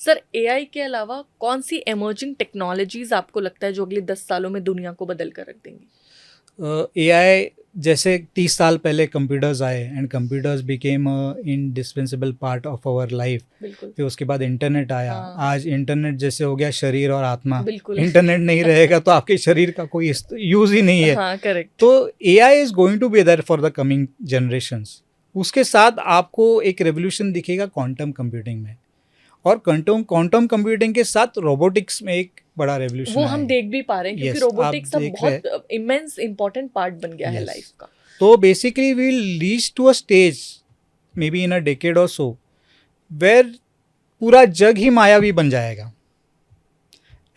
Sir AI के अलावा कौन सी इमर्जिंग टेक्नोलॉजीज आपको लगता है जो अगले 10 सालों में दुनिया को बदल कर रख देंगी? एआई जैसे 30 साल पहले कंप्यूटर्स आए and computers became indispensable part of our life. बिल्कुल। फिर उसके बाद इंटरनेट आया। हाँ। आज इंटरनेट जैसे हो गया शरीर और आत्मा। बिल्कुल। इंटरनेट नहीं रहेगा तो आपके शरीर का कोई यूज ही नहीं है। हाँ, करेक्ट। तो AI is going to be there for the coming generations. उसके साथ आपको एक रेवोल्यूशन दिखेगा क्वांटम कंप्यूटिंग में, और क्वांटम कंप्यूटिंग के साथ रोबोटिक्स में एक बड़ा रेवोल्यूशन वो हम देख भी पा रहे हैं क्योंकि रोबोटिक्स अब बहुत इमेंस इंपॉर्टेंट पार्ट बन गया है लाइफ का। तो basically we will reach to a stage may be in a decade or so where पूरा जग ही मायावी बन जाएगा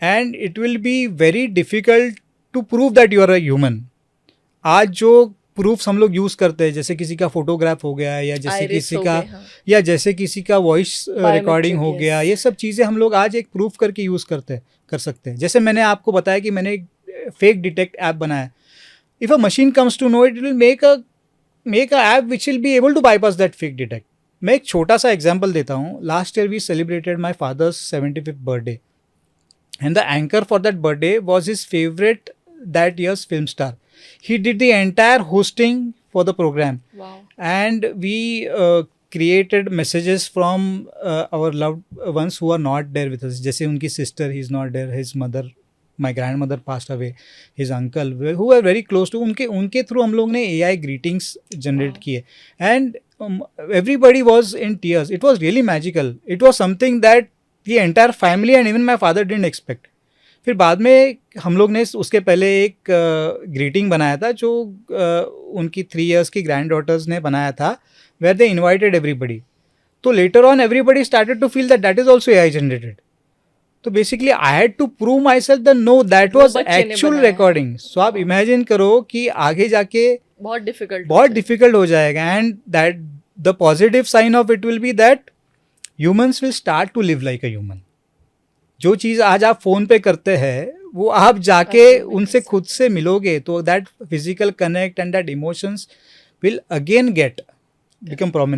and it will be very difficult to prove that you are a human. आज जो प्रूफ्स हम लोग यूज करते हैं, जैसे किसी का फोटोग्राफ हो गया, या जैसे किसी का या जैसे किसी का वॉइस रिकॉर्डिंग हो गया, ये सब चीज़ें हम लोग आज एक प्रूफ करके यूज़ कर सकते हैं। जैसे मैंने आपको बताया कि मैंने एक फेक डिटेक्ट ऐप बनाया। If a machine comes to know it will make a app which will be able to bypass that fake detect. मैं एक छोटा सा एग्जाम्पल देता हूँ। Last year we celebrated my father's 75th birthday and the anchor for that birthday was his favourite that year's film star. He did the entire hosting for the program. Wow. And we created messages from our loved ones who are not there with us. जैसे उनकी sister, he's not there, his mother, my grandmother passed away, his uncle, who were very close to, उनके through हम लोग ने AI greetings generate किए and everybody was in tears. It was really magical. It was something that the entire family and even my father didn't expect. फिर बाद में हम लोग ने उसके पहले एक ग्रीटिंग बनाया था जो उनकी 3 years की ग्रैंड डॉटर्स ने बनाया था, वेयर दे इनवाइटेड एवरीबडी। तो later on everybody started to feel that is also AI generated. तो basically I had to prove myself that no that was actual recording. So आप imagine करो कि आगे जाके बहुत डिफिकल्ट हो जाएगा। And that the positive sign of it will be that humans will start to live like a human. जो चीज़ आज आप फ़ोन पे करते हैं वो आप जाके उनसे खुद से मिलोगे तो that physical connect and that emotions will again become prominent.